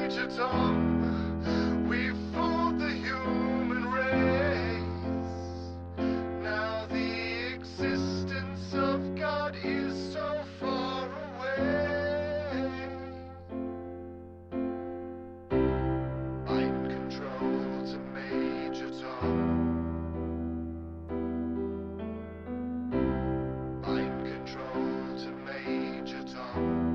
Major Tom. We've fooled the human race. Now the existence of God is so far away. Mind control to Major Tom. Mind control to Major Tom.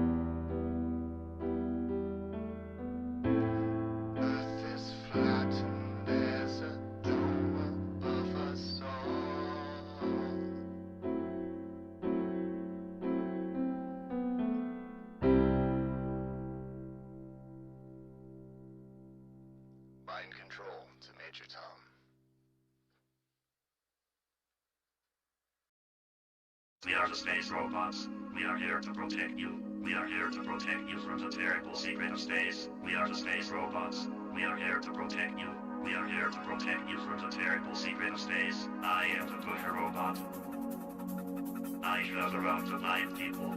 Earth is flat and there's a dome above us all. Mind control to Major Tom. We are the space robots. We are here to protect you. We are here to protect you from the terrible secret of space. We are the space robots. We are here to protect you. We are here to protect you from the terrible secret of space. I am the Booker robot. I shove around the blind people.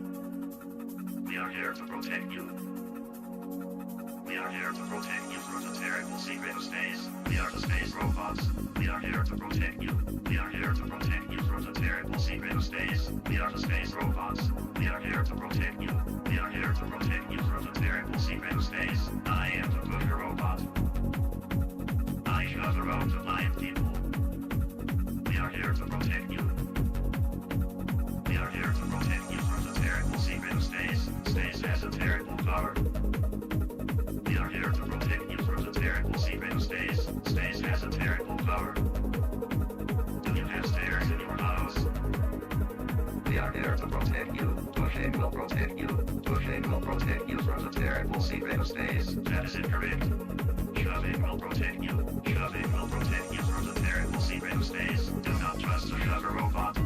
We are here to protect you. We are here to protect you from the terrible secret of space. We are the space robots. We are here to protect you. We are here to protect you from the terrible secret of space. We are the space robots. We are here to protect you. We are here to protect you from the terrible secret of space. I am the Booker robot. I shove around the blind people. We are here to protect you. We are here to protect you from the terrible secret of space. Space has a terrible power. We are here to protect you from the terrible secret of space. Space has a terrible power. Do you have stairs in your house? We are here to protect you. Pushing will protect you. Pushing will protect you from the terrible secret of space. That is incorrect. Shoving will protect you. Shoving will protect you from the terrible secret of space. Do not trust a shover robot.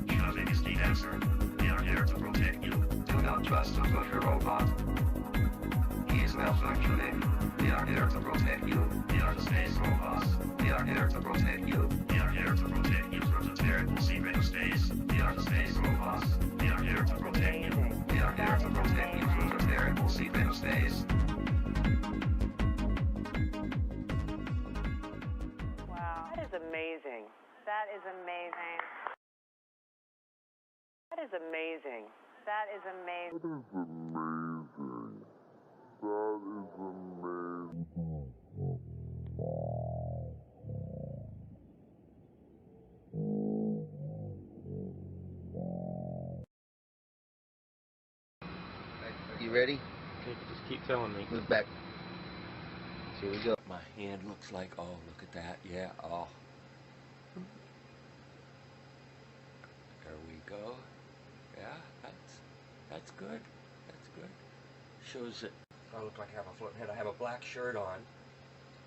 Shoving is the answer. We are here to protect you. Do not trust a pusher robot. He is malfunctioning. We are here to protect you. We are the space robots. We are here to protect you. We are here to protect you from the terrible secret of space. We are the space robots. We are here to protect you. We are here to protect you from the terrible secret of space. Wow. That is amazing. That is amazing. That is amazing. That is amazing. You ready? Okay, just keep telling me. Move back. Here we go. My hand looks like, oh, look at that, yeah, oh. There we go. Yeah, that's good. That's good. Shows that I look like I have a floating head. I have a black shirt on,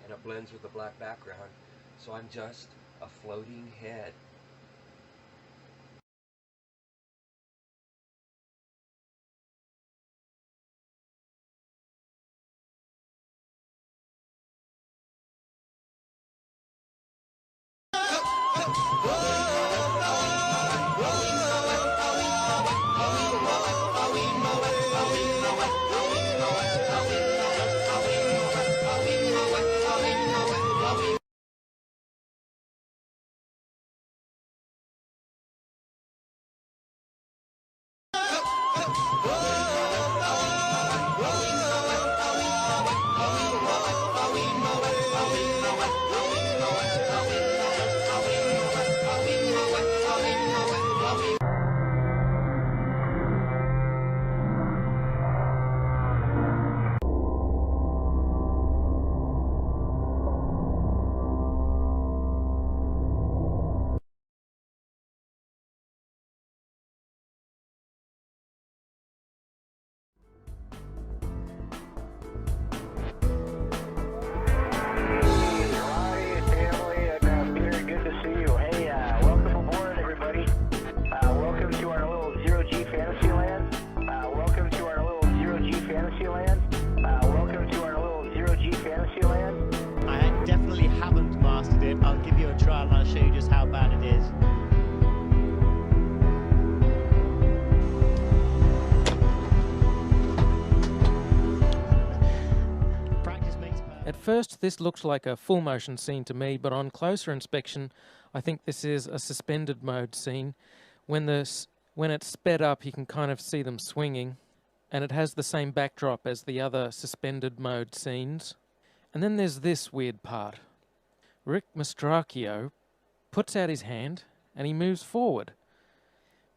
and it blends with the black background, so I'm just a floating head. At first, this looked like a full motion scene to me, but on closer inspection, I think this is a suspended mode scene. When it's sped up, you can kind of see them swinging, and it has the same backdrop as the other suspended mode scenes. And then there's this weird part. Rick Mastracchio puts out his hand, and he moves forward.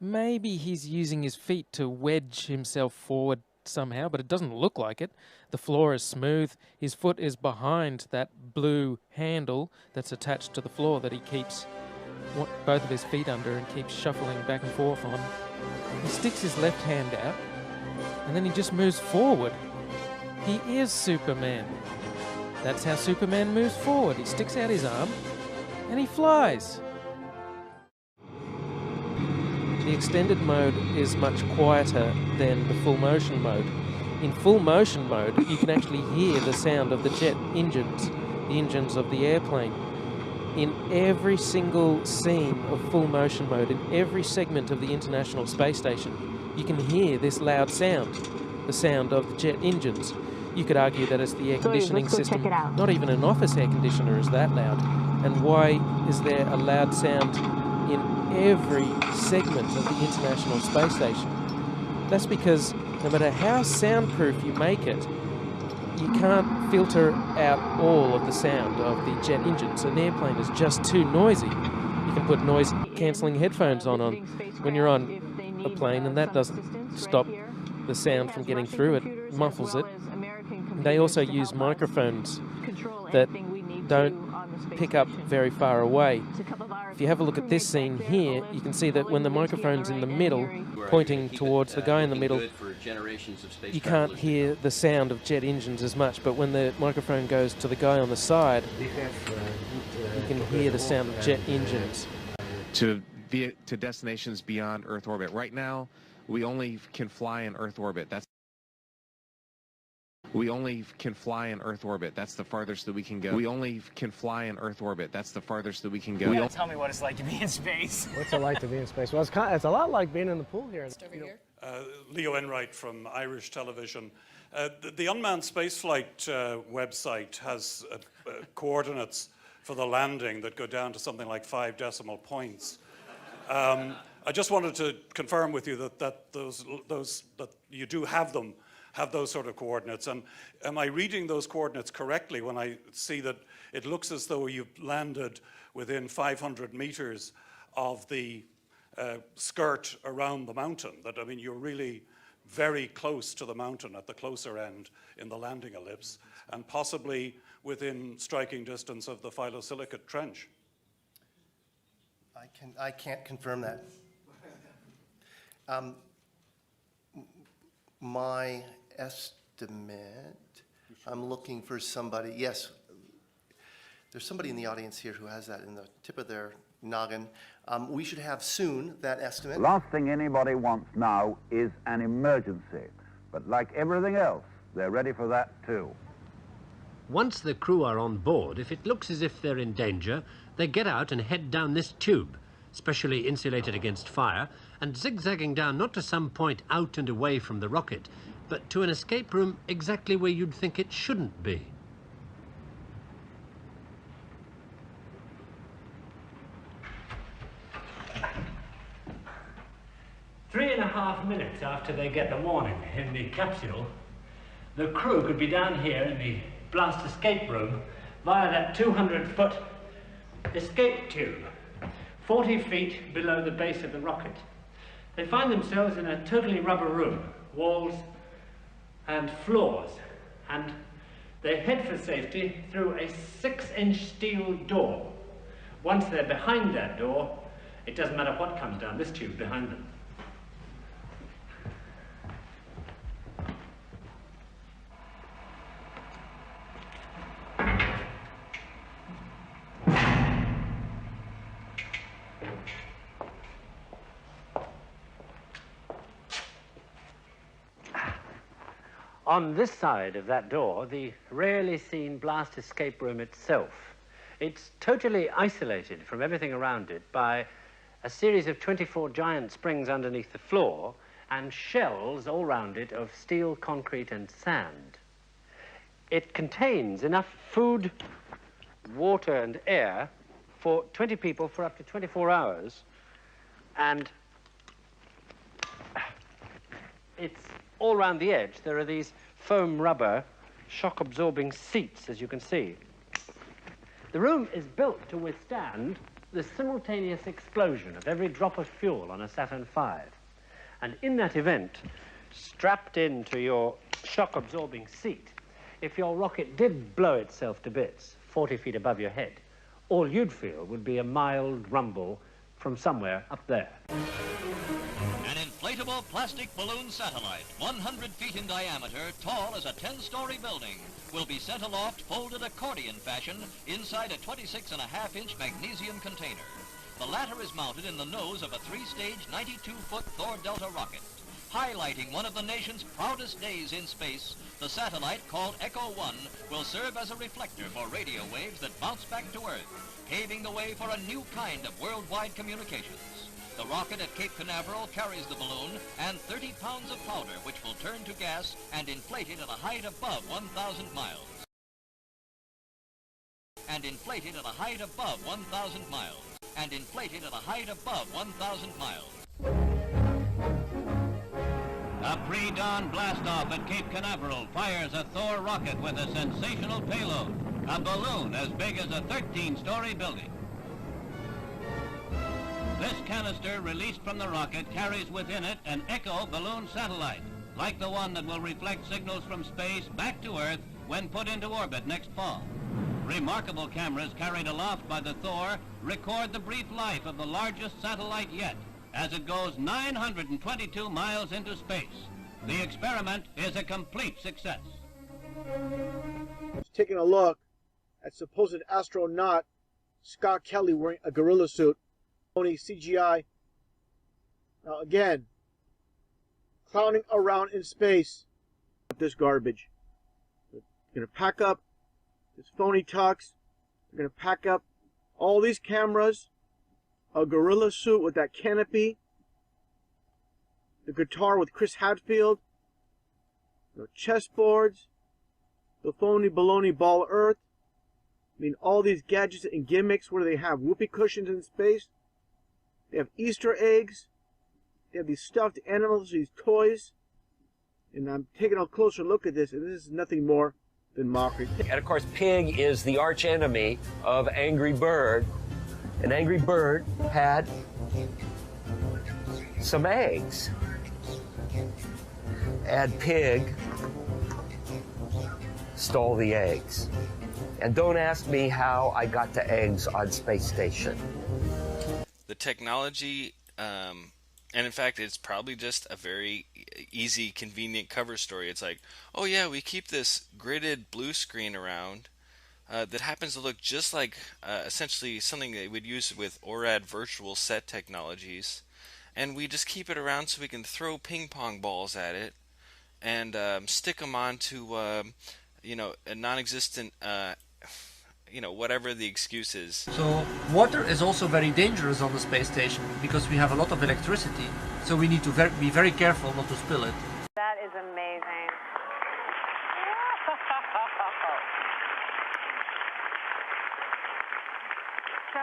Maybe he's using his feet to wedge himself forward somehow, but it doesn't look like it. The floor is smooth. His foot is behind that blue handle that's attached to the floor that he keeps both of his feet under and keeps shuffling back and forth on. He sticks his left hand out, and then he just moves forward. He is Superman. That's how Superman moves forward. He sticks out his arm, and he flies. The extended mode is much quieter than the full motion mode. In full motion mode, you can actually hear the sound of the jet engines, the engines of the airplane. In every single scene of full motion mode, in every segment of the International Space Station, you can hear this loud sound, the sound of the jet engines. You could argue that it's the air conditioning system. Not even an office air conditioner is that loud. And why is there a loud sound in every segment of the International Space Station? That's because no matter how soundproof you make it, you can't filter out all of the sound of the jet engines. An airplane is just too noisy. You can put noise-cancelling headphones on when you're on a plane, and that doesn't stop the sound from getting through. It muffles it. They also use microphones that don't pick up very far away. If you have a look at this scene here, you can see that when the microphone's in the middle, pointing towards the guy in the middle, you can't hear the sound of jet engines as much, but when the microphone goes to the guy on the side, you can hear the sound of jet engines. To destinations beyond Earth orbit. Right now, we only can fly in Earth orbit. We only can fly in Earth orbit. That's the farthest that we can go. We only can fly in Earth orbit. That's the farthest that we can go. Tell me what it's like to be in space. What's it like to be in space? Well, it's a lot like being in the pool here. Leo Enright from Irish Television. The unmanned spaceflight website has coordinates for the landing that go down to something like 5 decimal points. I just wanted to confirm with you that you do have those sort of coordinates. And am I reading those coordinates correctly when I see that it looks as though you've landed within 500 meters of the skirt around the mountain? That, I mean, you're really very close to the mountain at the closer end in the landing ellipse, and possibly within striking distance of the phyllosilicate trench. I can't confirm that. My estimate, I'm looking for somebody, yes, there's somebody in the audience here who has that in the tip of their noggin. We should have soon that estimate. The last thing anybody wants now is an emergency, but like everything else, they're ready for that too. Once the crew are on board, if it looks as if they're in danger, they get out and head down this tube, specially insulated against fire, and zigzagging down not to some point out and away from the rocket, but to an escape room exactly where you'd think it shouldn't be. Three and a half minutes after they get the warning in the capsule, the crew could be down here in the blast escape room via that 200-foot escape tube, 40 feet below the base of the rocket. They find themselves in a totally rubber room, walls and floors, and they head for safety through a 6-inch steel door. Once they're behind that door, it doesn't matter what comes down this tube behind them. On this side of that door, the rarely seen blast escape room itself. It's totally isolated from everything around it by a series of 24 giant springs underneath the floor and shells all round it of steel, concrete, and sand. It contains enough food, water, and air for 20 people for up to 24 hours. And it's all around the edge. There are these foam rubber shock-absorbing seats, as you can see. The room is built to withstand the simultaneous explosion of every drop of fuel on a Saturn V. And in that event, strapped into your shock-absorbing seat, if your rocket did blow itself to bits 40 feet above your head, all you'd feel would be a mild rumble from somewhere up there. An inflatable plastic balloon satellite, 100 feet in diameter, tall as a 10-story building, will be sent aloft folded accordion fashion inside a 26.5-inch magnesium container. The latter is mounted in the nose of a 3-stage 92-foot Thor Delta rocket. Highlighting one of the nation's proudest days in space, the satellite, called Echo 1, will serve as a reflector for radio waves that bounce back to Earth, paving the way for a new kind of worldwide communications. The rocket at Cape Canaveral carries the balloon and 30 pounds of powder, which will turn to gas and inflate it at a height above 1,000 miles. And inflate it at a height above 1,000 miles. And inflate it at a height above 1,000 miles. A pre-dawn blastoff at Cape Canaveral fires a Thor rocket with a sensational payload, a balloon as big as a 13-story building. This canister released from the rocket carries within it an Echo balloon satellite, like the one that will reflect signals from space back to Earth when put into orbit next fall. Remarkable cameras carried aloft by the Thor record the brief life of the largest satellite yet, as it goes 922 miles into space. The experiment is a complete success. Taking a look at supposed astronaut Scott Kelly wearing a gorilla suit, phony CGI. Now again, clowning around in space with this garbage. They're going to pack up this phony tux. They're going to pack up all these cameras, a gorilla suit with that canopy, the guitar with Chris Hadfield, the chessboards, the phony baloney ball Earth. I mean, all these gadgets and gimmicks. What do they have? Whoopee cushions in space. They have Easter eggs. They have these stuffed animals, these toys. And I'm taking a closer look at this, and this is nothing more than mockery. And of course, Pig is the arch enemy of Angry Bird. And Angry Bird had some eggs. And Pig stole the eggs. And don't ask me how I got the eggs on Space Station. The technology, and in fact, it's probably just a very easy, convenient cover story. It's like, oh yeah, we keep this gridded blue screen around that happens to look just like essentially something they would use with ORAD virtual set technologies, and we just keep it around so we can throw ping pong balls at it and stick them onto a non-existent whatever the excuse is. So water is also very dangerous on the space station because we have a lot of electricity, so we need to be very careful not to spill it. That is amazing. So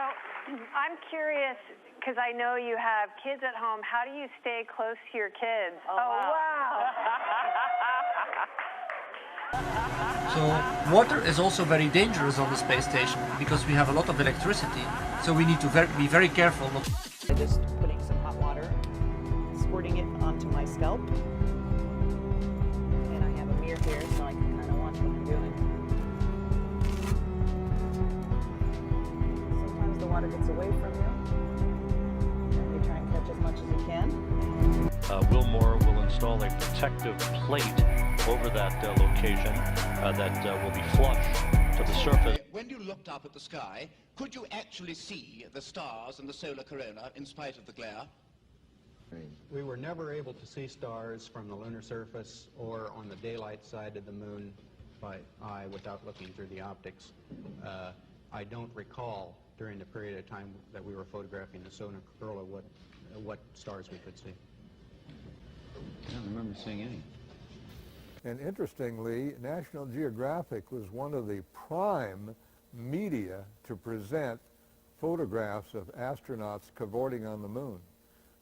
I'm curious, because I know you have kids at home, how do you stay close to your kids? Oh, wow. So water is also very dangerous on the space station because we have a lot of electricity, so we need to be very careful not I'm just putting some hot water, squirting it onto my scalp. And I have a mirror here so I can kind of watch what I'm doing. Sometimes the water gets away from you. And you try and catch as much as you can. Wilmore will install a protective plate over that location that will be flush to the surface. When you looked up at the sky, could you actually see the stars and the solar corona in spite of the glare? We were never able to see stars from the lunar surface or on the daylight side of the moon by eye without looking through the optics. I don't recall during the period of time that we were photographing the solar corona what stars we could see. I don't remember seeing any. And interestingly, National Geographic was one of the prime media to present photographs of astronauts cavorting on the moon.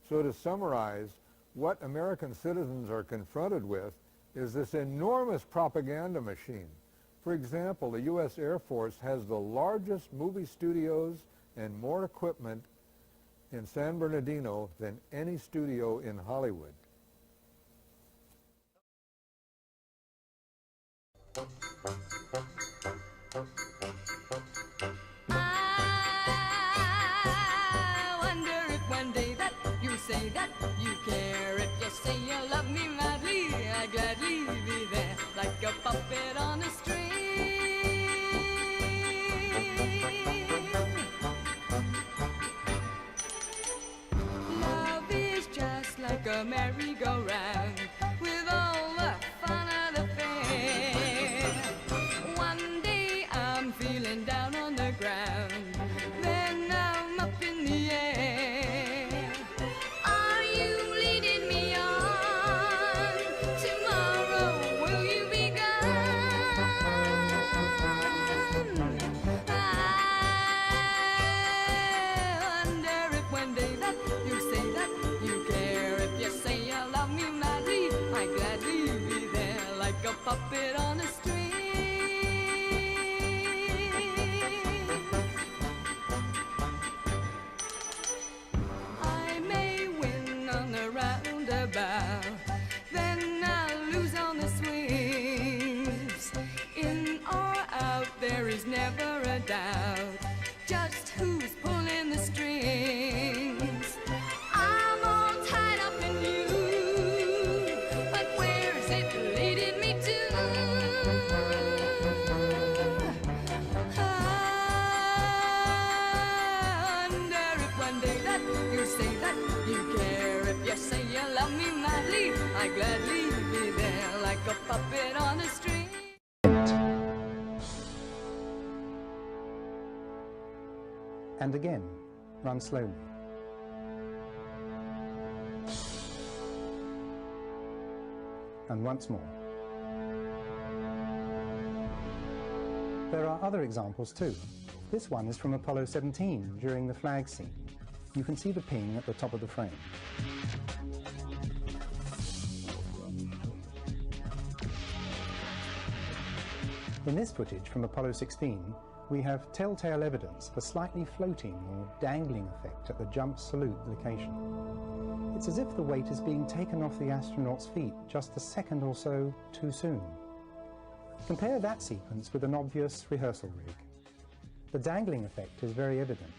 So to summarize, what American citizens are confronted with is this enormous propaganda machine. For example, the U.S. Air Force has the largest movie studios and more equipment in San Bernardino than any studio in Hollywood. I wonder if one day that you say that you care, if you say you love me madly, I gladly be there like a puppet on a string. Love is just like a merry-go-round with all the fun of the fair. One day I'm feeling down on the ground, then I'm up in the air. Are you leading me on? Tomorrow will you be gone? I wonder if one day that you say that you care, if you say you love me madly, I gladly be there like a puppet on a string. I may win on the roundabout, then I'll lose on the swings. In or out, there is never a doubt just who's pulling the strings. I'm all tied up in you, but where's it leading me to? I wonder if one day that you say that you care, if you say you love me madly, I gladly be there like a puppet on a string. And again, run slowly. And once more. There are other examples too. This one is from Apollo 17 during the flag scene. You can see the ping at the top of the frame. In this footage from Apollo 16, we have telltale evidence of a slightly floating or dangling effect at the jump salute location. It's as if the weight is being taken off the astronaut's feet just a second or so too soon. Compare that sequence with an obvious rehearsal rig. The dangling effect is very evident.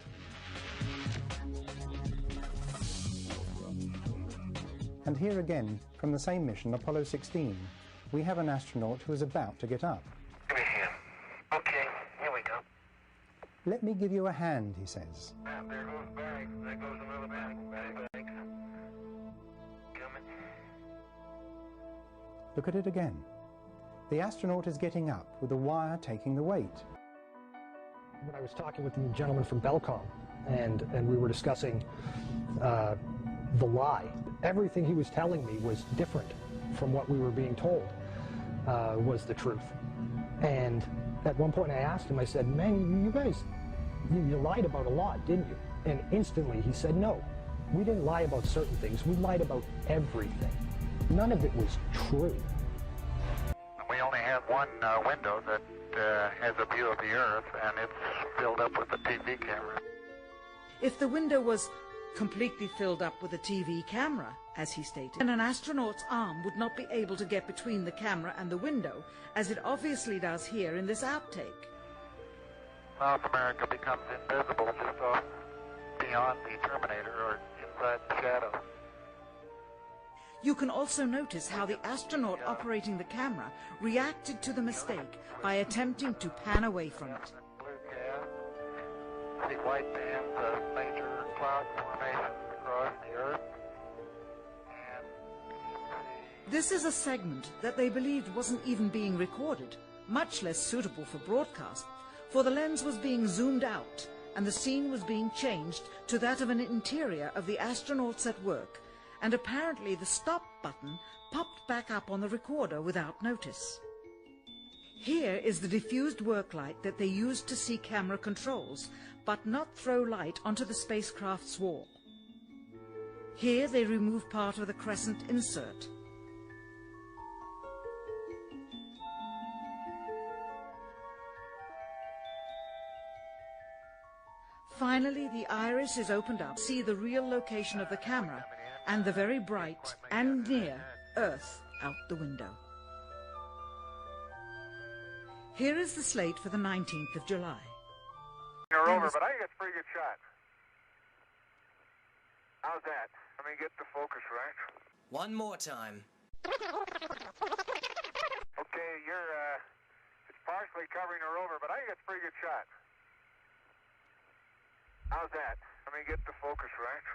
And here again, from the same mission, Apollo 16, we have an astronaut who is about to get up. Give me a hand. Okay, here we go. Let me give you a hand, he says. There goes bag. There goes another bag. Bag. Coming. Look at it again. The astronaut is getting up with the wire taking the weight. When I was talking with the gentleman from Belcom, and we were discussing the lie, everything he was telling me was different from what we were being told was the truth. And at one point I asked him, I said, man, you guys, you lied about a lot, didn't you? And instantly he said, no, we didn't lie about certain things. We lied about everything. None of it was true. We only have one window that has a view of the Earth, and it's filled up with a TV camera. If the window was completely filled up with a TV camera, as he stated, then an astronaut's arm would not be able to get between the camera and the window, as it obviously does here in this outtake. South America becomes invisible just off beyond the Terminator or inside the shadow. You can also notice how the astronaut operating the camera reacted to the mistake by attempting to pan away from it. Blue gas, see white bands of major cloud formations across the Earth. This is a segment that they believed wasn't even being recorded, much less suitable for broadcast, for the lens was being zoomed out and the scene was being changed to that of an interior of the astronauts at work, and apparently the stop button popped back up on the recorder without notice. Here is the diffused work light that they used to see camera controls, but not throw light onto the spacecraft's wall. Here they remove part of the crescent insert. Finally, the iris is opened up to see the real location of the camera and the very bright and near Earth out the window. Here is the slate for the 19th of July. You're over, but I think it's a pretty good shot. How's that? Let me get the focus right. One more time. Okay, it's partially covering the rover, but I think it's a pretty good shot. How's that? Let me get the focus right.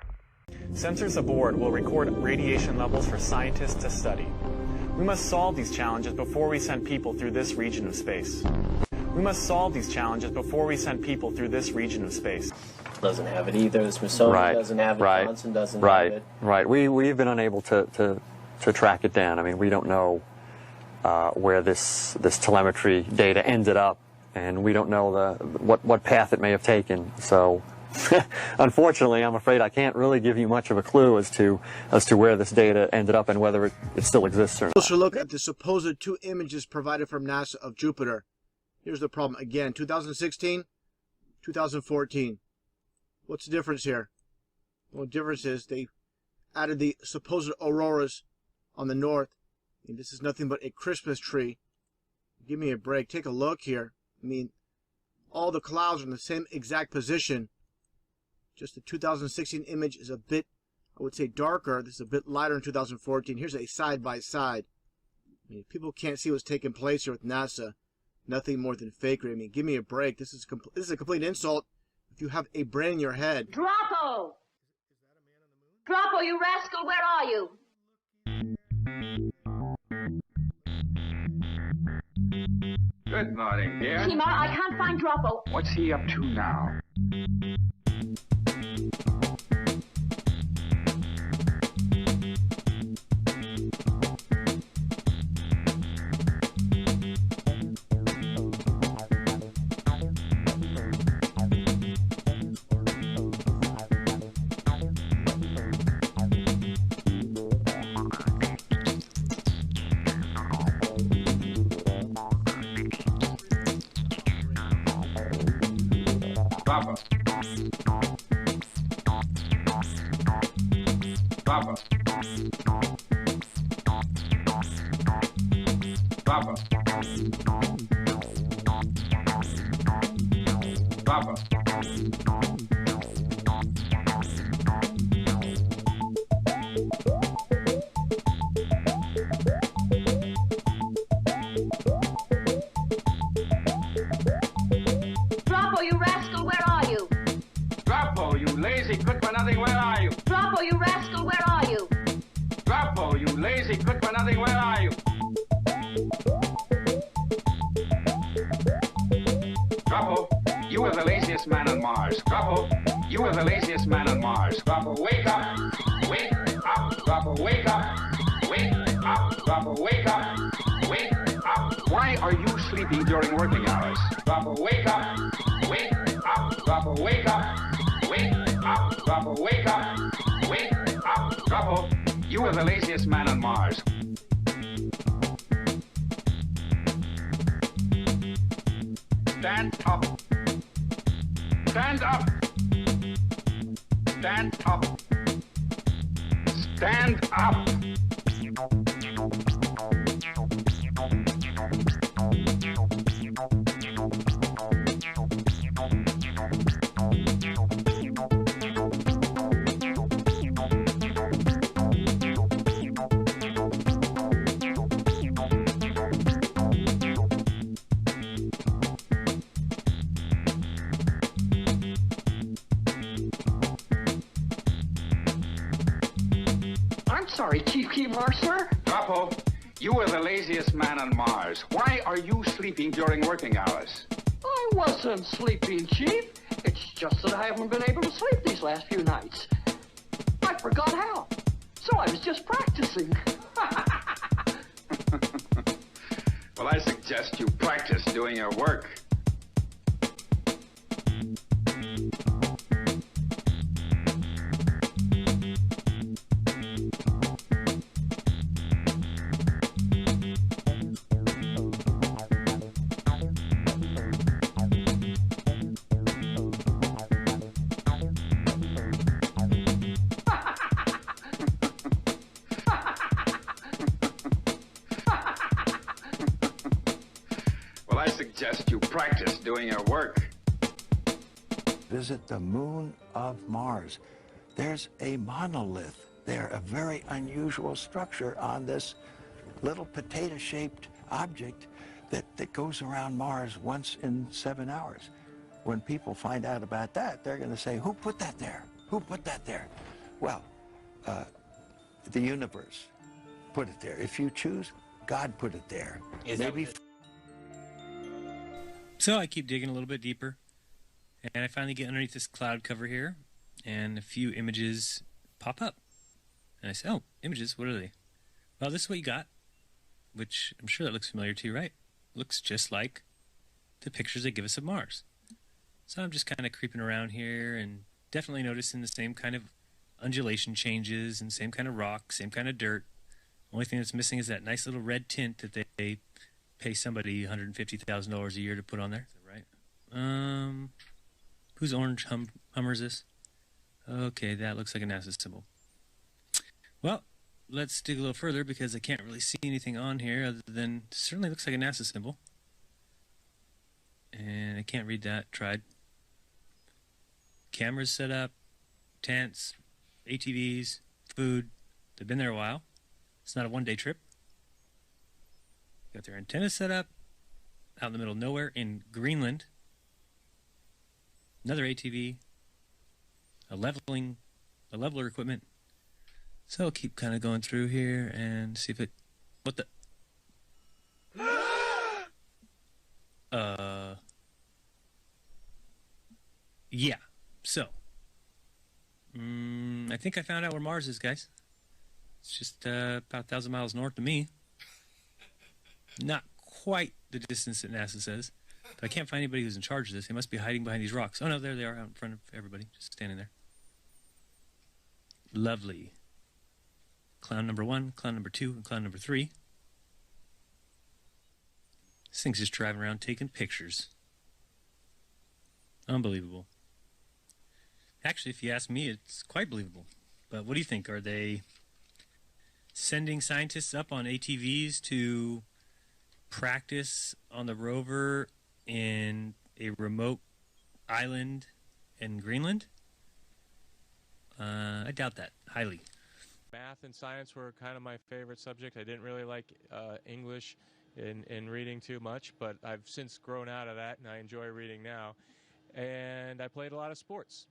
Sensors aboard will record radiation levels for scientists to study. We must solve these challenges before we send people through this region of space. We must solve these challenges before we send people through this region of space. Doesn't have it either. The Smithsonian doesn't have it. Johnson doesn't have it. Right. We've been unable to track it down. I mean, we don't know where this telemetry data ended up, and we don't know what path it may have taken. So, unfortunately, I'm afraid I can't really give you much of a clue as to where this data ended up and whether it still exists or not. Closer look at the supposed two images provided from NASA of Jupiter. Here's the problem again: 2016, 2014. What's the difference here? Well, the difference is they added the supposed auroras on the north. And this is nothing but a Christmas tree. Give me a break. Take a look here. I mean, all the clouds are in the same exact position. Just the 2016 image is a bit, I would say, darker. This is a bit lighter in 2014. Here's a side-by-side. I mean, people can't see what's taking place here with NASA. Nothing more than fakery. I mean, give me a break. This is a complete insult if you have a brain in your head. Droppo! Droppo, you rascal, where are you? Good morning, dear. Tima, I can't find Droppo. What's he up to now? Papa. Papa. Papa. Papa. Droppo, you rascal, where are you? Droppo, you lazy good-for-nothing, where are you? Droppo, you rascal, where are you? Droppo, you lazy good-for-nothing, where are you? Droppo, you are the laziest man on Mars. Droppo, you are the laziest man on Mars. Droppo, wake up! Wake up! Droppo, wake up! Wake up! Droppo, wake up! Wake up! Why are you sleeping during working hours? Droppo, wake up! Wake up! Droppo, wake up! Wake up! Droppo, wake up! Wake up! Droppo, you are the laziest man on Mars. Stand up. Stand up. Stand up. Stand up. I'm sorry, Chief Keylar, sir. Droppo, you are the laziest man on Mars. Why are you sleeping during working hours? I wasn't sleeping, Chief. It's just that I haven't been able to sleep these last few nights. I forgot how. So I was just practicing. Well, I suggest you practice doing your work. Well, I suggest you practice doing your work. Visit the moon of Mars. There's a monolith there, a very unusual structure on this little potato-shaped object that goes around Mars once in 7 hours. When people find out about that, they're going to say, who put that there? Who put that there? Well, the universe put it there. If you choose, God put it there. Maybe. So I keep digging a little bit deeper, and I finally get underneath this cloud cover here, and a few images pop up. And I say, oh, images, what are they? Well, this is what you got, which I'm sure that looks familiar to you, right? Looks just like the pictures they give us of Mars. So I'm just kind of creeping around here and definitely noticing the same kind of undulation changes and same kind of rock, same kind of dirt. Only thing that's missing is that nice little red tint that they pay somebody $150,000 a year to put on there. Is that right? Whose orange Hummer is this? Okay, that looks like a NASA symbol. Well, let's dig a little further because I can't really see anything on here other than it certainly looks like a NASA symbol. And I can't read that. Tried. Cameras set up, tents, ATVs, food. They've been there a while. It's not a one-day trip. Got their antennas set up out in the middle of nowhere in Greenland. Another ATV, a leveler equipment. So I'll keep kind of going through here and see if it. What the? Yeah. So, I think I found out where Mars is, guys. It's just about 1,000 miles north of me. Not quite the distance that NASA says. But I can't find anybody who's in charge of this. They must be hiding behind these rocks. Oh, no, there they are out in front of everybody. Just standing there. Lovely. Clown number 1, clown number 2, and clown number 3. This thing's just driving around taking pictures. Unbelievable. Actually, if you ask me, it's quite believable. But what do you think? Are they sending scientists up on ATVs to practice on the rover in a remote island in Greenland? I doubt that, highly. Math and science were kind of my favorite subject. I didn't really like English in reading too much, but I've since grown out of that, and I enjoy reading now. And I played a lot of sports.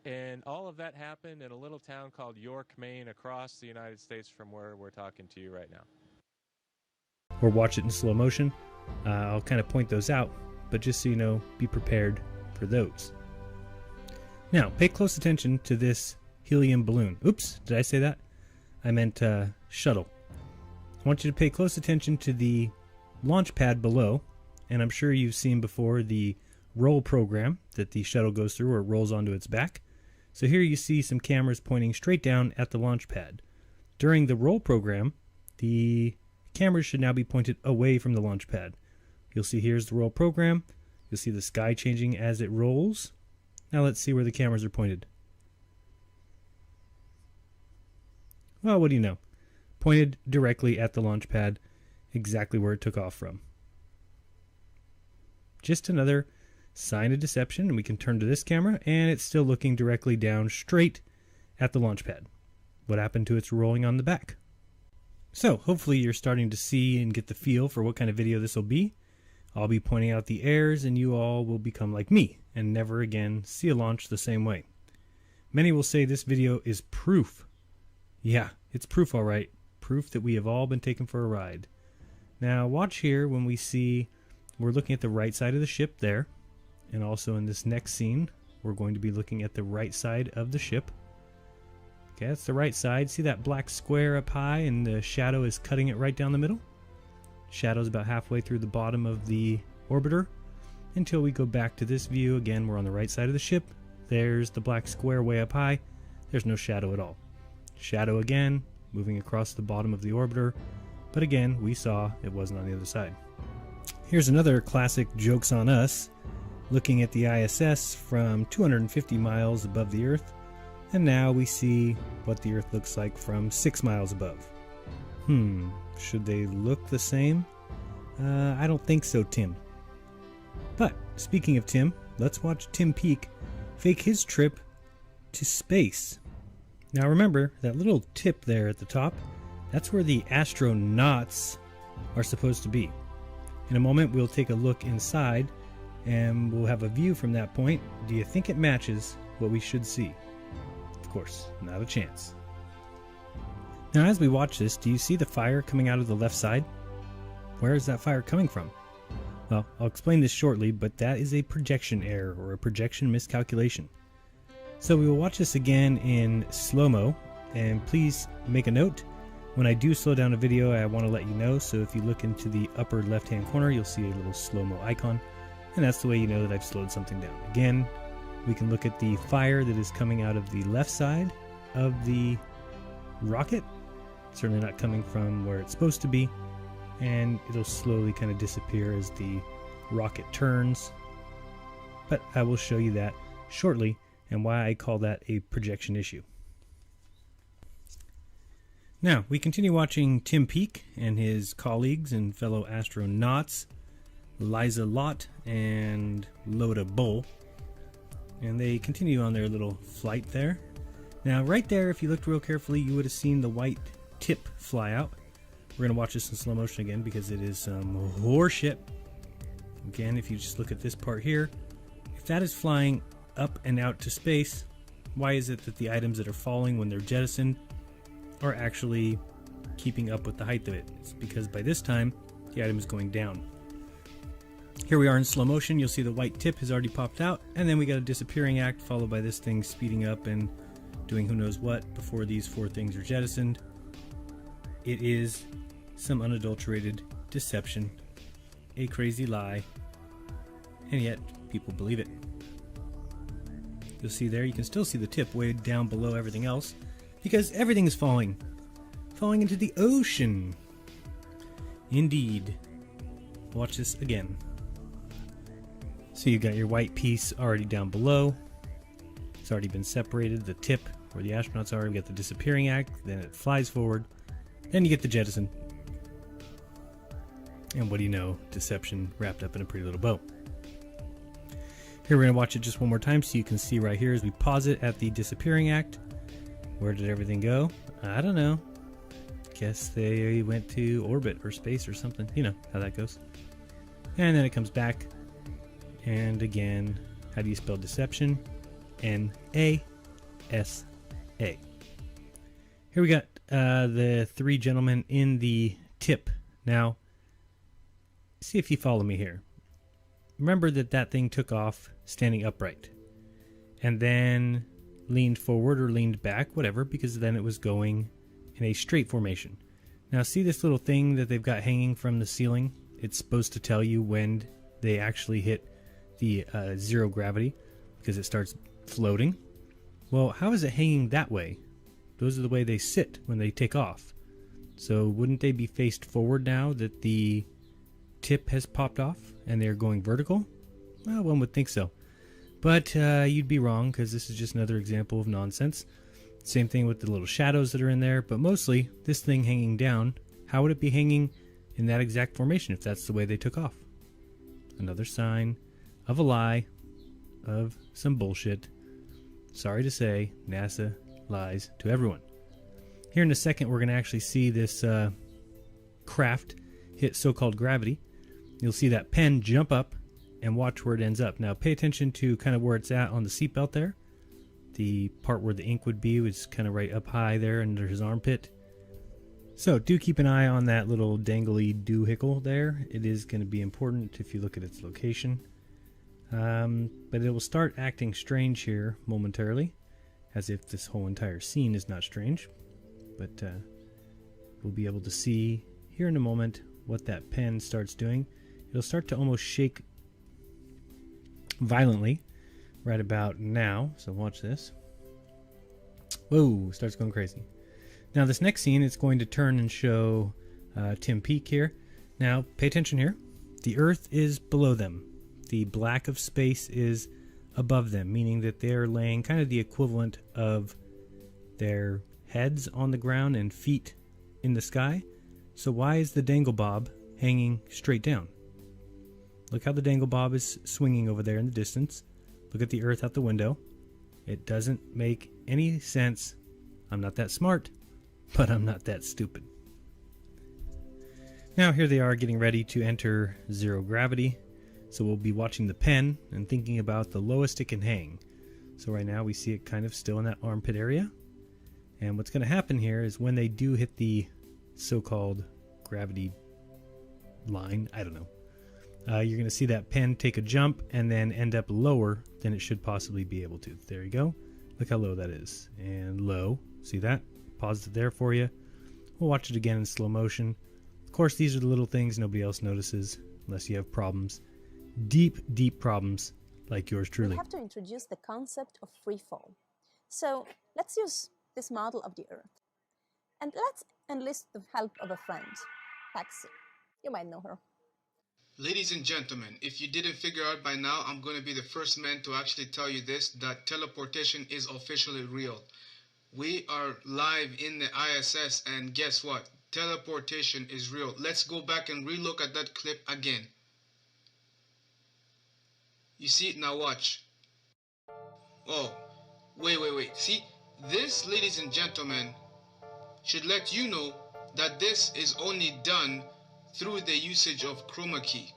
And all of that happened in a little town called York, Maine, across the United States from where we're talking to you right now. Or watch it in slow motion. I'll kind of point those out, but just so you know, be prepared for those. Now, pay close attention to this helium balloon. Oops, did I say that? I meant shuttle. I want you to pay close attention to the launch pad below, and I'm sure you've seen before the roll program that the shuttle goes through, or it rolls onto its back. So here you see some cameras pointing straight down at the launch pad. During the roll program, the cameras should now be pointed away from the launch pad. You'll see here's the roll program. You'll see the sky changing as it rolls. Now let's see where the cameras are pointed. Well, what do you know? Pointed directly at the launch pad, exactly where it took off from. Just another sign of deception, and we can turn to this camera, and it's still looking directly down straight at the launch pad. What happened to its rolling on the back? So, hopefully you're starting to see and get the feel for what kind of video this will be. I'll be pointing out the errors, and you all will become like me, and never again see a launch the same way. Many will say this video is proof. Yeah, it's proof all right. Proof that we have all been taken for a ride. Now, watch here when we see, we're looking at the right side of the ship there. And also in this next scene, we're going to be looking at the right side of the ship. Okay, that's the right side. See that black square up high and the shadow is cutting it right down the middle? Shadow's about halfway through the bottom of the orbiter. Until we go back to this view, again, we're on the right side of the ship. There's the black square way up high. There's no shadow at all. Shadow again, moving across the bottom of the orbiter. But again, we saw it wasn't on the other side. Here's another classic Jokes on Us, looking at the ISS from 250 miles above the Earth. And now we see what the Earth looks like from 6 miles above. Should they look the same? I don't think so, Tim. But, speaking of Tim, let's watch Tim Peake fake his trip to space. Now remember, that little tip there at the top, that's where the astronauts are supposed to be. In a moment, we'll take a look inside, and we'll have a view from that point. Do you think it matches what we should see? Of course, not a chance. Now, as we watch this, do you see the fire coming out of the left side? Where is that fire coming from? Well, I'll explain this shortly, but that is a projection error or a projection miscalculation. So we will watch this again in slow-mo, and please make a note. When I do slow down a video, I want to let you know, so if you look into the upper left-hand corner, you'll see a little slow-mo icon, and that's the way you know that I've slowed something down. Again, we can look at the fire that is coming out of the left side of the rocket. Certainly not coming from where it's supposed to be, and it'll slowly kind of disappear as the rocket turns. But I will show you that shortly and why I call that a projection issue. Now, we continue watching Tim Peake and his colleagues and fellow astronauts, Liza Lott and Loda Bull. And they continue on their little flight there. Now, right there, if you looked real carefully, you would have seen the white tip fly out. We're going to watch this in slow motion again because it is some horseshit. Again, if you just look at this part here, if that is flying up and out to space, why is it that the items that are falling when they're jettisoned are actually keeping up with the height of it? It's because by this time, the item is going down. Here we are in slow motion. You'll see the white tip has already popped out, and then we got a disappearing act followed by this thing speeding up and doing who knows what before these four things are jettisoned. It is some unadulterated deception, a crazy lie, and yet people believe it. You'll see there, you can still see the tip way down below everything else because everything is falling into the ocean. Indeed. Watch this again. So you got your white piece already down below. It's already been separated. The tip where the astronauts are, we got the disappearing act, then it flies forward, then you get the jettison. And what do you know? Deception wrapped up in a pretty little bow. Here we're going to watch it just one more time so you can see right here as we pause it at the disappearing act. Where did everything go? I don't know. Guess they went to orbit or space or something. You know how that goes. And then it comes back. And again, how do you spell deception? N-A-S-A. Here we got the three gentlemen in the tip. Now, see if you follow me here. Remember that thing took off standing upright. And then leaned forward or leaned back, whatever, because then it was going in a straight formation. Now see this little thing that they've got hanging from the ceiling? It's supposed to tell you when they actually hit the zero gravity because it starts floating. Well, how is it hanging that way? Those are the way they sit when they take off. So wouldn't they be faced forward now that the tip has popped off and they're going vertical? Well, one would think so. But you'd be wrong because this is just another example of nonsense. Same thing with the little shadows that are in there, but mostly this thing hanging down, how would it be hanging in that exact formation if that's the way they took off? Another sign of a lie, of some bullshit. Sorry to say, NASA lies to everyone. Here in a second, we're going to actually see this craft hit so-called gravity. You'll see that pen jump up and watch where it ends up. Now pay attention to kind of where it's at on the seatbelt there. The part where the ink would be was kind of right up high there under his armpit. So do keep an eye on that little dangly doohickle there. It is going to be important if you look at its location. But it will start acting strange here momentarily as if this whole entire scene is not strange. But we'll be able to see here in a moment what that pen starts doing. It'll start to almost shake violently right about now. So watch this. Whoa, starts going crazy. Now this next scene, it's going to turn and show Tim Peake here. Now pay attention here. The Earth is below them. The black of space is above them, meaning that they're laying kind of the equivalent of their heads on the ground and feet in the sky. So why is the dangle bob hanging straight down? Look how the dangle bob is swinging over there in the distance. Look at the Earth out the window. It doesn't make any sense. I'm not that smart, but I'm not that stupid. Now here they are getting ready to enter zero gravity. So we'll be watching the pen and thinking about the lowest it can hang. So right now we see it kind of still in that armpit area. And what's going to happen here is when they do hit the so-called gravity line, I don't know, you're going to see that pen take a jump and then end up lower than it should possibly be able to. There you go. Look how low that is. And low. See that? Paused it there for you. We'll watch it again in slow motion. Of course, these are the little things nobody else notices unless you have problems. Deep, deep problems like yours truly. We have to introduce the concept of free fall. So let's use this model of the Earth. And let's enlist the help of a friend, Taxi. You might know her. Ladies and gentlemen, if you didn't figure out by now, I'm going to be the first man to actually tell you this, that teleportation is officially real. We are live in the ISS, and guess what? Teleportation is real. Let's go back and relook at that clip again. You see it now, watch. Oh, wait. See, this, ladies and gentlemen, should let you know that this is only done through the usage of chroma key.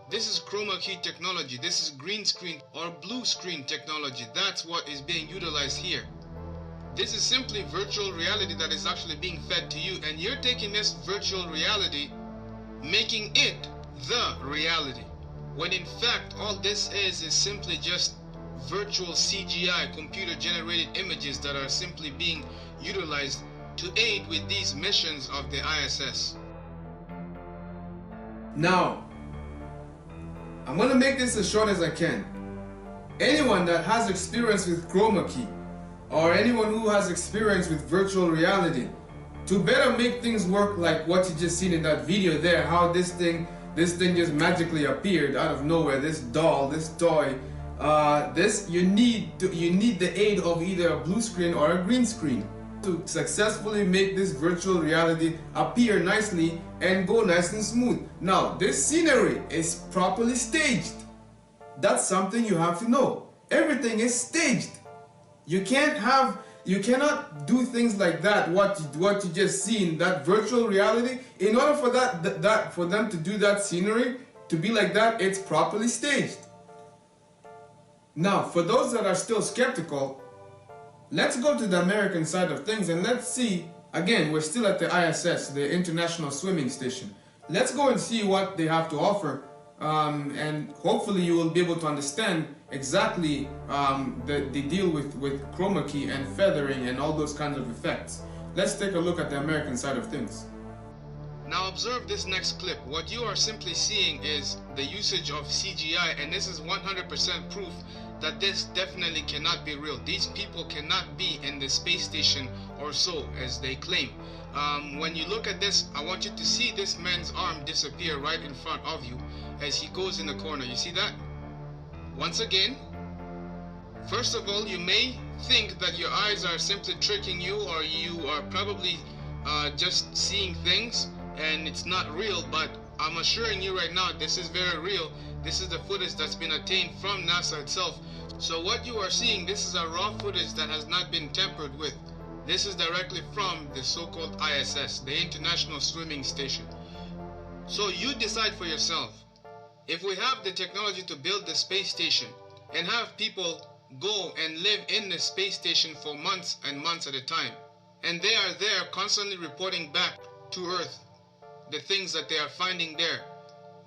This is chroma key technology. This is green screen or blue screen technology. That's what is being utilized here. This is simply virtual reality that is actually being fed to you, and you're taking this virtual reality, making it the reality. When in fact, all this is simply just virtual CGI, computer-generated images that are simply being utilized to aid with these missions of the ISS. Now, I'm going to make this as short as I can. Anyone that has experience with chroma key, or anyone who has experience with virtual reality, to better make things work like what you just seen in that video there, how this thing just magically appeared out of nowhere, this doll, this toy, you need the aid of either a blue screen or a green screen to successfully make this virtual reality appear nicely and go nice and smooth. Now, this scenery is properly staged. That's something you have to know. Everything is staged. You cannot do things like that, what you just seen, that virtual reality. In order for for them to do that scenery, to be like that, it's properly staged. Now, for those that are still skeptical, let's go to the American side of things and let's see, again, we're still at the ISS, the International Swimming Station. Let's go and see what they have to offer, and hopefully you will be able to understand exactly the deal with chroma key and feathering and all those kinds of effects. Let's take a look at the American side of things. Now observe this next clip. What you are simply seeing is the usage of CGI, and this is 100% proof that this definitely cannot be real. These people cannot be in the space station or so, as they claim. When you look at this, I want you to see this man's arm disappear right in front of you as he goes in the corner. You see that? Once again, first of all, you may think that your eyes are simply tricking you, or you are probably just seeing things and it's not real, but I'm assuring you right now, this is very real. This is the footage that's been obtained from NASA itself. So what you are seeing, this is a raw footage that has not been tampered with. This is directly from the so-called ISS, the International Swimming Station. So you decide for yourself. If we have the technology to build the space station and have people go and live in the space station for months and months at a time, and they are there constantly reporting back to Earth the things that they are finding there,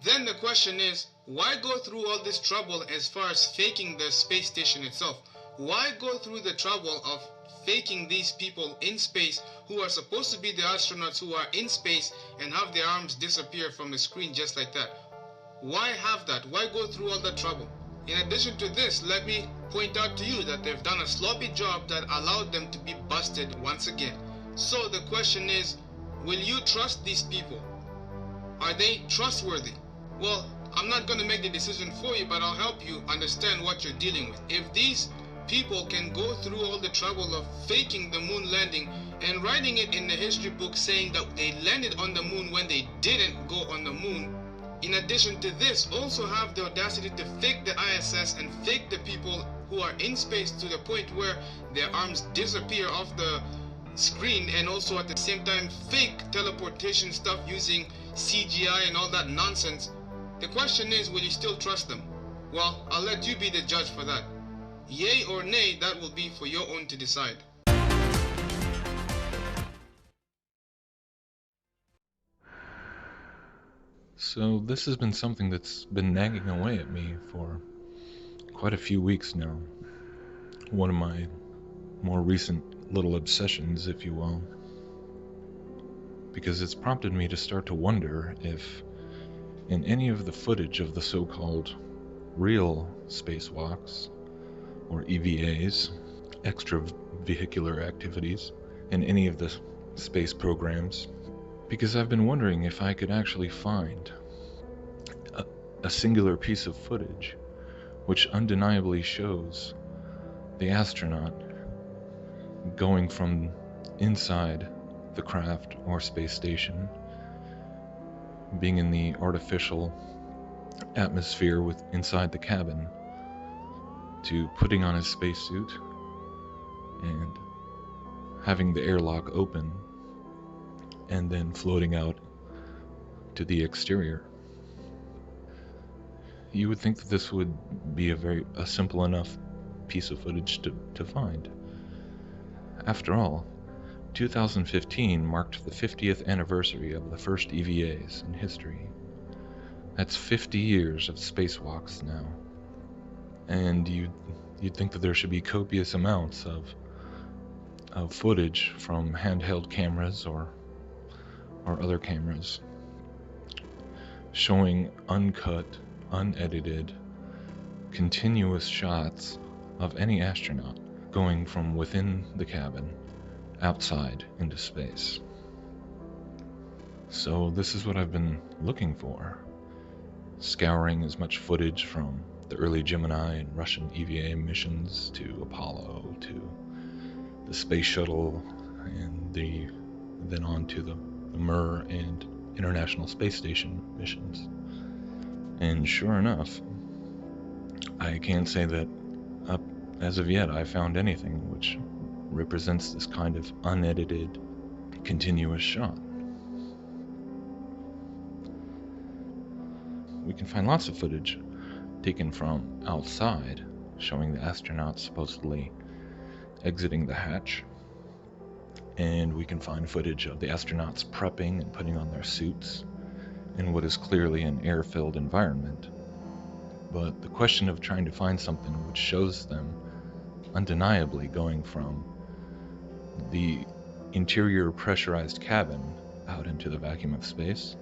then the question is, why go through all this trouble as far as faking the space station itself? Why go through the trouble of faking these people in space who are supposed to be the astronauts who are in space and have their arms disappear from the screen just like that? Why have that? Why go through all that trouble? In addition to this, let me point out to you that they've done a sloppy job that allowed them to be busted once again. So the question is, will you trust these people? Are they trustworthy? Well, I'm not going to make the decision for you, but I'll help you understand what you're dealing with. If these people can go through all the trouble of faking the moon landing and writing it in the history book saying that they landed on the moon when they didn't go on the moon, in addition to this, also have the audacity to fake the ISS and fake the people who are in space to the point where their arms disappear off the screen, and also at the same time fake teleportation stuff using CGI and all that nonsense. The question is, will you still trust them? Well, I'll let you be the judge for that. Yay or nay, that will be for your own to decide. So this has been something that's been nagging away at me for quite a few weeks now. One of my more recent little obsessions, if you will. Because it's prompted me to start to wonder if in any of the footage of the so-called real spacewalks, or EVAs, extravehicular activities, in any of the space programs, because I've been wondering if I could actually find a singular piece of footage which undeniably shows the astronaut going from inside the craft or space station, being in the artificial atmosphere inside the cabin, to putting on his spacesuit and having the airlock open and then floating out to the exterior. You would think that this would be a simple enough piece of footage to find. After all, 2015 marked the 50th anniversary of the first EVAs in history. That's 50 years of spacewalks now. And you'd think that there should be copious amounts of footage from handheld cameras or other cameras showing uncut, unedited, continuous shots of any astronaut going from within the cabin outside into space. So this is what I've been looking for, scouring as much footage from the early Gemini and Russian EVA missions to Apollo to the space shuttle and then on to the Mir and International Space Station missions. And sure enough, I can't say that as of yet I found anything which represents this kind of unedited, continuous shot. We can find lots of footage taken from outside, showing the astronauts supposedly exiting the hatch. And we can find footage of the astronauts prepping and putting on their suits in what is clearly an air-filled environment. But the question of trying to find something which shows them undeniably going from the interior pressurized cabin out into the vacuum of space,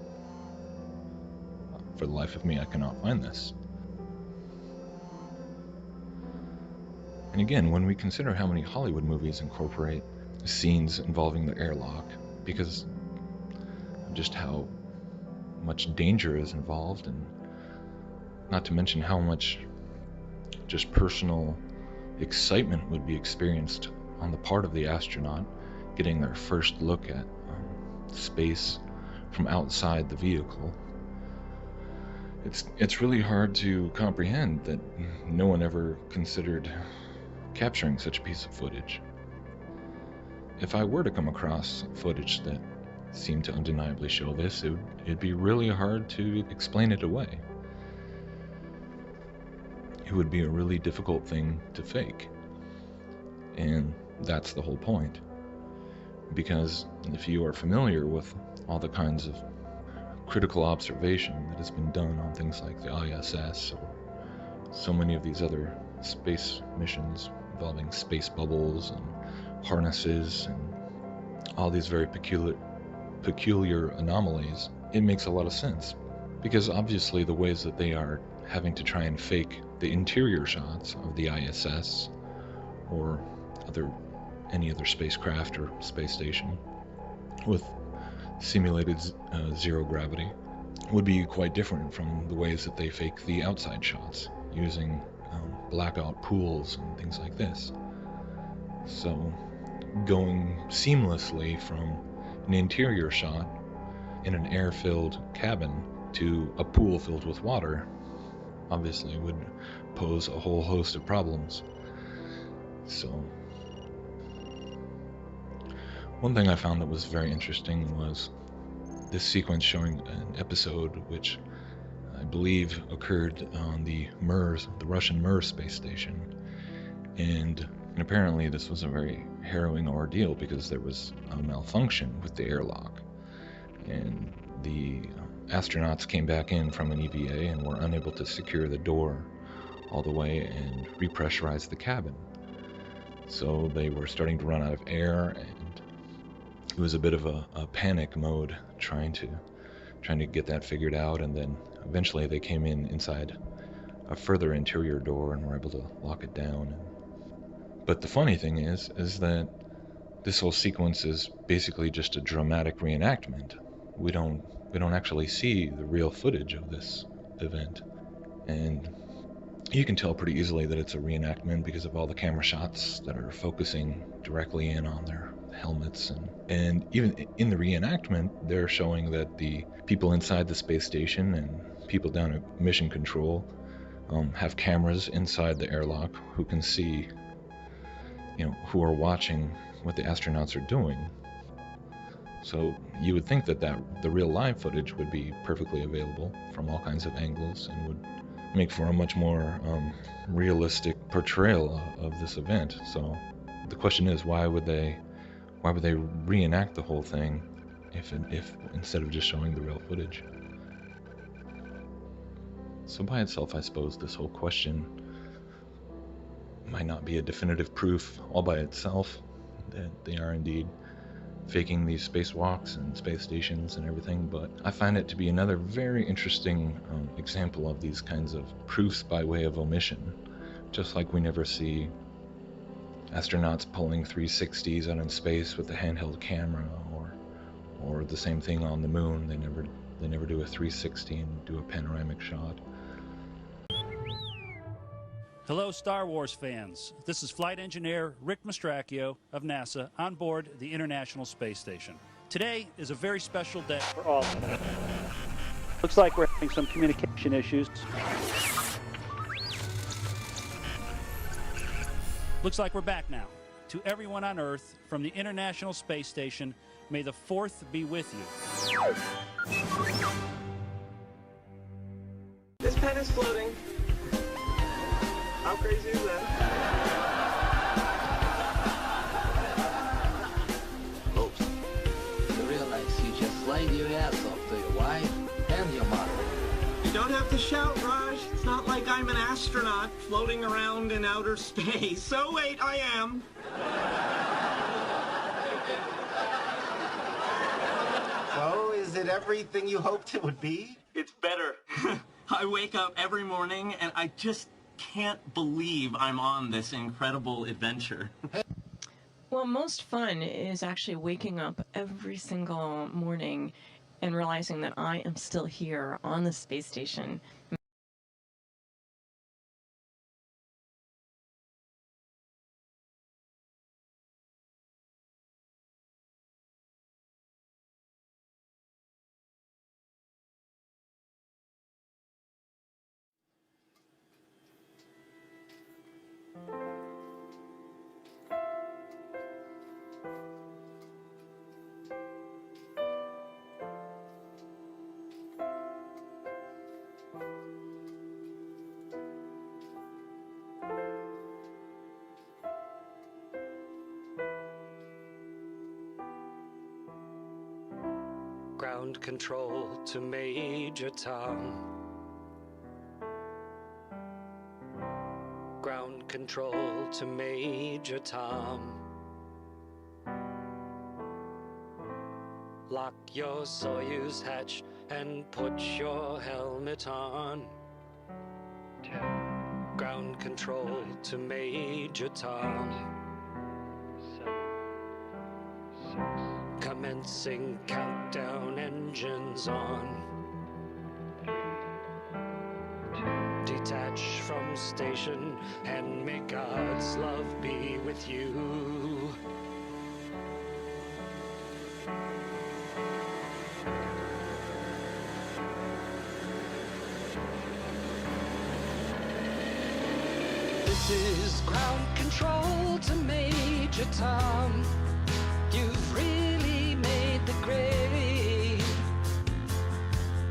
for the life of me I cannot find this. And again, when we consider how many Hollywood movies incorporate scenes involving the airlock, because of just how much danger is involved, and not to mention how much just personal excitement would be experienced on the part of the astronaut getting their first look at space from outside the vehicle. It's really hard to comprehend that no one ever considered capturing such a piece of footage. If I were to come across footage that seemed to undeniably show this, it'd be really hard to explain it away. It would be a really difficult thing to fake. And that's the whole point. Because if you are familiar with all the kinds of critical observation that has been done on things like the ISS or so many of these other space missions involving space bubbles and harnesses and all these very peculiar anomalies, it makes a lot of sense. Because obviously the ways that they are having to try and fake the interior shots of the ISS or any other spacecraft or space station with simulated zero gravity would be quite different from the ways that they fake the outside shots using blackout pools and things like this. So going seamlessly from an interior shot in an air-filled cabin to a pool filled with water obviously would pose a whole host of problems. So one thing I found that was very interesting was this sequence showing an episode which I believe occurred on the Russian Mir space station, and apparently this was a very harrowing ordeal because there was a malfunction with the airlock, and the astronauts came back in from an EVA and were unable to secure the door all the way and repressurize the cabin. So they were starting to run out of air, and it was a bit of a panic mode trying to get that figured out, and then eventually they came inside a further interior door and were able to lock it down. But the funny thing is that this whole sequence is basically just a dramatic reenactment. We don't actually see the real footage of this event, and you can tell pretty easily that it's a reenactment because of all the camera shots that are focusing directly in on their helmets, and even in the reenactment they're showing that the people inside the space station and people down at mission control have cameras inside the airlock who can see, who are watching what the astronauts are doing. So you would think that the real live footage would be perfectly available from all kinds of angles and would make for a much more realistic portrayal of this event. So the question is, why would they reenact the whole thing if instead of just showing the real footage? So by itself, I suppose this whole question might not be a definitive proof all by itself that they are indeed faking these spacewalks and space stations and everything, but I find it to be another very interesting example of these kinds of proofs by way of omission. Just like we never see astronauts pulling 360s out in space with a handheld camera, or the same thing on the moon. They never do a 360 and do a panoramic shot. Hello, Star Wars fans. This is Flight Engineer Rick Mastracchio of NASA on board the International Space Station. Today is a very special day for all of us. Looks like we're having some communication issues. Looks like we're back now. To everyone on Earth from the International Space Station, may the 4th be with you. This pen is floating. How crazy is that? Oops. You realize you just slayed your ass off to your wife and your mother. You don't have to shout, Raj. It's not like I'm an astronaut floating around in outer space. So wait, I am. So, is it everything you hoped it would be? It's better. I wake up every morning and I just can't believe I'm on this incredible adventure. Well, most fun is actually waking up every single morning and realizing that I am still here on the space station. Ground control to Major Tom. Ground control to Major Tom. Lock your Soyuz hatch and put your helmet on. 10. Ground control to Major Tom. 7, 6. Commencing countdown, engines on. 3, 2. Detach from station and may God's love be with you. This is ground control to Major Tom. You've really made the grade,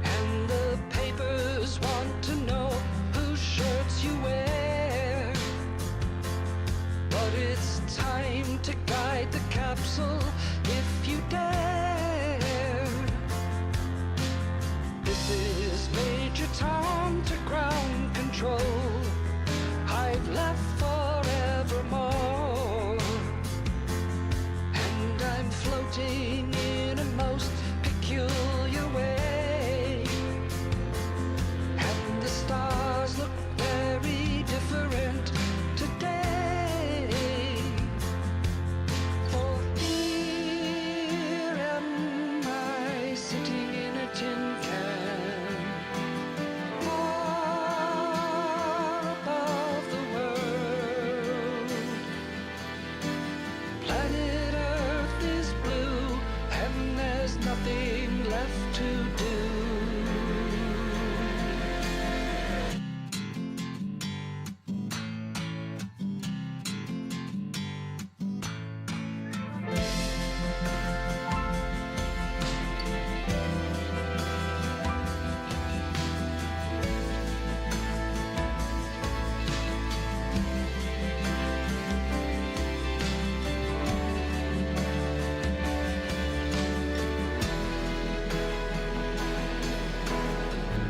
and the papers want to know whose shirts you wear. But it's time to guide the capsule if you dare. This is Major Tom to ground control. I've left forevermore, and I'm floating in a most peculiar way, and the stars look very different today. For here am I sitting in a tin can, far above the world. Planet Earth is blue, and there's nothing left to do.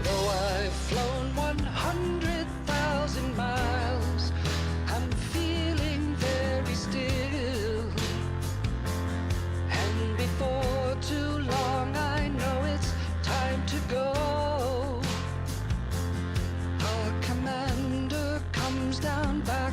Though I've flown 100,000 miles, I'm feeling very still. And before too long, I know it's time to go. Our commander comes down by